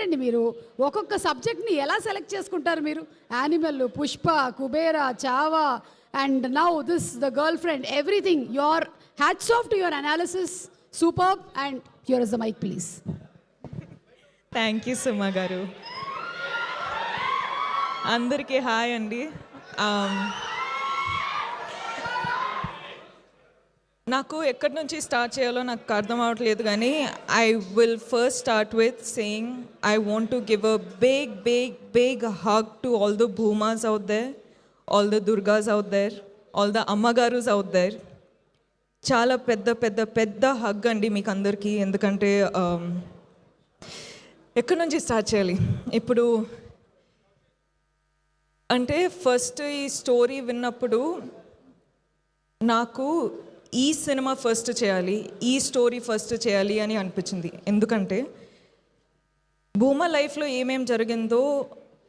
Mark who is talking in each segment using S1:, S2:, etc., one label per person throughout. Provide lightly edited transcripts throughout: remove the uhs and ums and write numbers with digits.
S1: ఏంటండి మీరు ఒక్కొక్క సబ్జెక్ట్ని ఎలా సెలెక్ట్ చేసుకుంటారు మీరు? Animal, Pushpa, Kubera, Chhaava and now this the girl friend, everything. Your hats off to your analysis, superb. And here is the mic please.
S2: Thank you Suma garu. అందరికీ హాయ్ అండి. నాకు ఎక్కడి నుంచి స్టార్ట్ చేయాలో నాకు అర్థం అవ్వట్లేదు, కానీ I will first start with saying I want to give a big hug to all the Bhoomas out there, all the Durgas out there, all the Ammagarus out there. చాలా పెద్ద హగ్ అండి మీకు అందరికీ. ఎందుకంటే ఎక్కడి నుంచి స్టార్ట్ చేయాలి ఇప్పుడు అంటే, ఫస్ట్ ఈ స్టోరీ విన్నప్పుడు నాకు ఈ సినిమా ఫస్ట్ చేయాలి, ఈ స్టోరీ ఫస్ట్ చేయాలి అని అనిపించింది. ఎందుకంటే భూమా లైఫ్లో ఏమేం జరిగిందో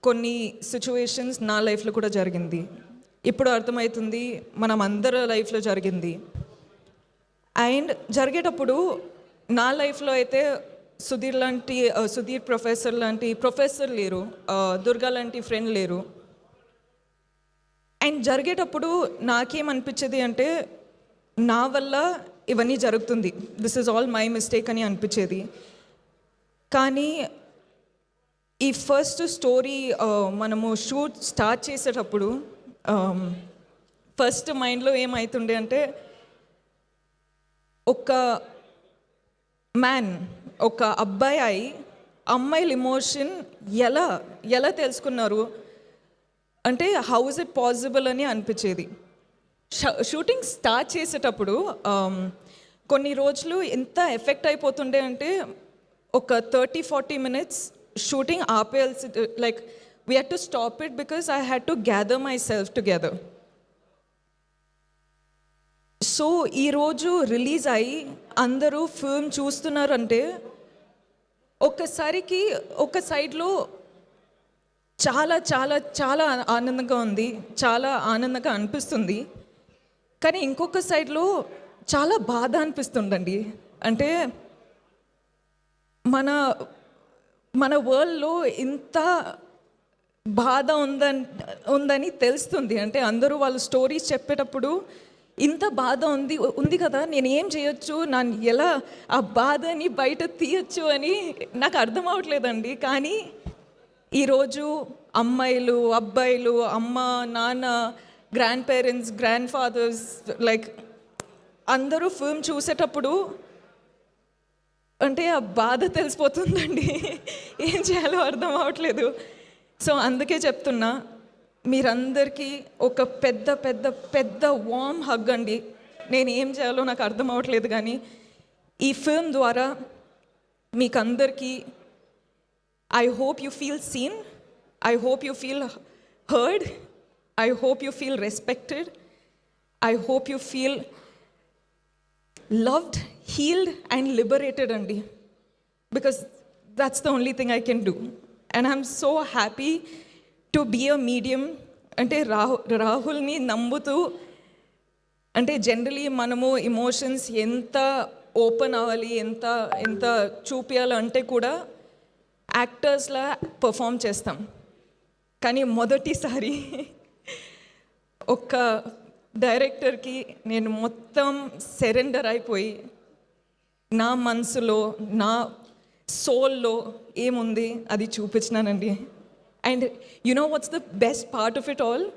S2: కొన్ని సిచ్యువేషన్స్ నా లైఫ్లో కూడా జరిగింది. ఇప్పుడు అర్థమవుతుంది మనం అందరి లైఫ్లో జరిగింది. అండ్ జరిగేటప్పుడు నా లైఫ్లో అయితే సుధీర్ ప్రొఫెసర్ లాంటి ప్రొఫెసర్ లేరు, దుర్గా లాంటి ఫ్రెండ్ లేరు. అండ్ జరిగేటప్పుడు నాకేమనిపించేది అంటే, నా వల్ల ఇవన్నీ జరుగుతుంది, this is all my mistake అని అనిపించేది. కానీ ఈ ఫస్ట్ స్టోరీ మనము షూట్ స్టార్ట్ చేసేటప్పుడు ఫస్ట్ మైండ్లో ఏమవుతుండే అంటే, ఒక అబ్బాయి అమ్మాయిల ఎమోషన్ ఎలా తెలుసుకున్నారు అంటే, హౌ ఇస్ ఇట్ పాసిబుల్ అని అనిపించేది. షూటింగ్ స్టార్ట్ చేసేటప్పుడు కొన్ని రోజులు ఎంత ఎఫెక్ట్ అయిపోతుండే అంటే, ఒక 30-40 minutes షూటింగ్ ఆపేయాల్సి, like we had to stop it because I had to gather myself together. So ఈరోజు రిలీజ్ అయ్యి అందరూ ఫిల్మ్ చూస్తున్నారంటే, ఒక్కసారికి ఒక సైడ్లో చాలా ఆనందంగా ఉంది, చాలా ఆనందంగా అనిపిస్తుంది. కానీ ఇంకొక సైడ్లో చాలా బాధ అనిపిస్తుందండి. అంటే మన వరల్డ్లో ఇంత బాధ ఉందని తెలుస్తుంది. అంటే అందరూ వాళ్ళ స్టోరీస్ చెప్పేటప్పుడు ఇంత బాధ ఉంది కదా, నేను ఏం చేయొచ్చు, నన్ను ఎలా ఆ బాధని బయట తీయచ్చు అని నాకు అర్థం అవ్వట్లేదండి. కానీ ఈరోజు అమ్మాయిలు, అబ్బాయిలు, అమ్మ, నాన్న, grand parents, grand fathers, like అందరూ ఫిల్మ్ చూసేటప్పుడు అంటే ఆ బాధ తెలిసిపోతుందండి. ఏం చేయాలో అర్థం అవ్వట్లేదు. సో అందుకే చెప్తున్నా, మీరందరికీ ఒక పెద్ద వార్మ్ హగ్ అండి. నేను ఏం చేయాలో నాకు అర్థం అవ్వట్లేదు, కానీ ఈ ఫిల్మ్ ద్వారా మీకందరికీ I hope you feel seen. I hope you feel heard. I hope you feel respected. I hope you feel loved, healed and liberated, Andi. Because that's the only thing I can do. And I'm so happy to be a medium. Ante Rahul ni nambutu. Ante generally manamu emotions enta open avali, enta చూపియాలి అంటే కూడా యాక్టర్స్లా perform చేస్తాం. కానీ మొదటిసారి ఒక డైరెక్టర్కి నేను మొత్తం surrender అయిపోయి, నా మనసులో, నా సోల్లో ఏముంది అది చూపించినానండి. And you know what's the best part of it all,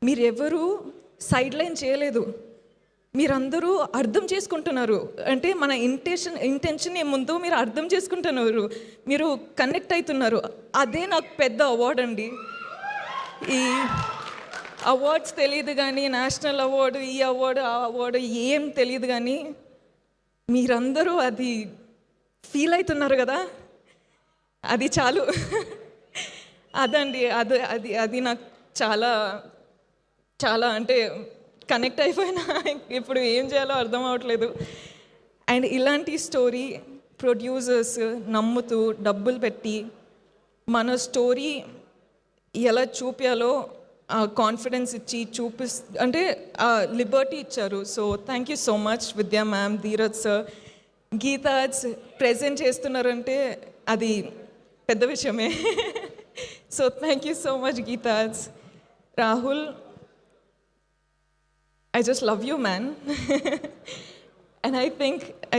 S2: మీరెవరూ సైడ్ లైన్ చేయలేదు, మీరందరూ అర్థం చేసుకుంటున్నారు. అంటే మన ఇంటెన్షన్ ఏముందో మీరు అర్థం చేసుకుంటున్నారు, మీరు కనెక్ట్ అవుతున్నారు. అదే నాకు పెద్ద అవార్డ్ అండి. ఈ అవార్డ్స్ తెలియదు కానీ, నేషనల్ అవార్డు, ఈ అవార్డు, ఆ అవార్డు ఏం తెలియదు, కానీ మీరందరూ అది ఫీల్ అవుతున్నారు కదా, అది చాలు. అదండి, అది నాకు చాలా అంటే కనెక్ట్ అయిపోయినా ఇప్పుడు ఏం చేయాలో అర్థం అవ్వట్లేదు. అండ్ ఇలాంటి స్టోరీ ప్రొడ్యూసర్స్ నమ్ముతూ డబ్బులు పెట్టి మన స్టోరీ ఎలా చూపించాలో కాన్ఫిడెన్స్ ఇచ్చి అంటే లిబర్టీ ఇచ్చారు. So thank you so much Vidya ma'am, Dheeraj sir, Geetha present చేస్తున్నారంటే అది పెద్ద విషయమే. So thank you so much Geethas. Rahul, I just love you, man. And I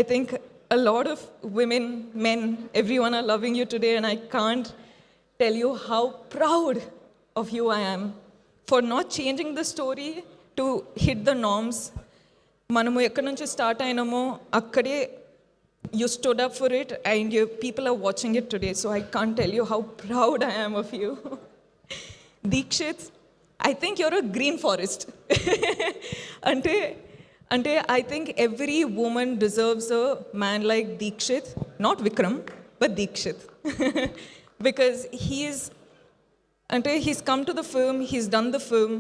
S2: think a lot of women, men, everyone are loving you today, and I can't tell you how proud of you I am for not changing the story to hit the norms. మనము ఎక్కడి నుంచి start అయినామో అక్కడే you stood up for it, and people are watching it today. So I can't tell you how proud I am of you. Deekshit, I think you're a green forest. అంటే I think every woman deserves a man like Deekshit, not Vikram, but Deekshit. Because he's come to the film, he's done the film,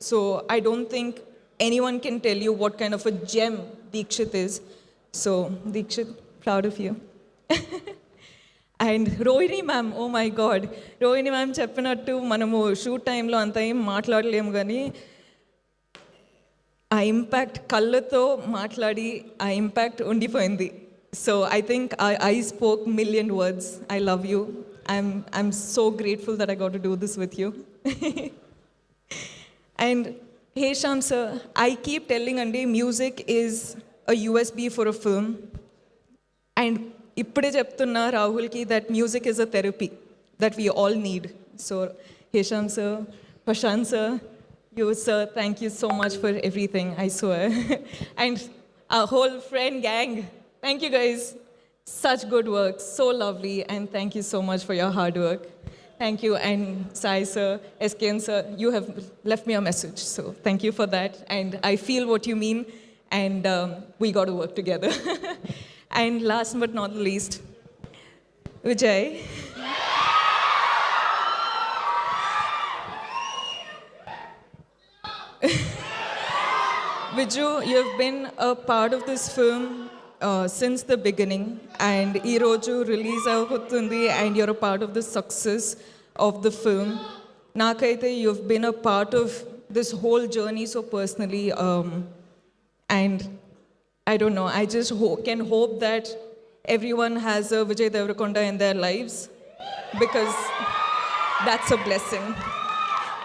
S2: so I don't think anyone can tell you what kind of a gem Deekshit is. So Deekshit, proud of you. And Rohini ma'am, oh my God, Rohini ma'am చెప్పినట్టు మనము shoot టైంలో అంత ఏం మాట్లాడలేము, కానీ ఆ impact కళ్ళతో మాట్లాడి ఆ ఇంపాక్ట్ ఉండిపోయింది. So I think I spoke million words. I love you. I'm so grateful that I got to do this with you. And Hesham sir, I keep telling అండి, music is a USB for a film. And ఇప్పుడే చెప్తున్నా రాహుల్కి that music is a therapy that we all need. So Hesham sir, Prashanth sir, you sir, thank you so much for everything, I swear. And our whole friend gang, thank you guys. Such good work, so lovely, and thank you so much for your hard work. Thank you. And Sai sir, SKN sir, you have left me a message, so thank you for that. And I feel what you mean, and we got to work together. And last but not least, Vijay. Viju, you have been a part of this film since the beginning, and ee roju release avutundi, and you're a part of the success of the film. Nakaithe you've been a part of this whole journey so personally, and I don't know, I just can hope that everyone has a Vijay Deverakonda in their lives, because that's a blessing.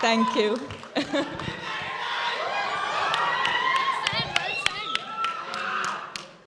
S2: Thank you.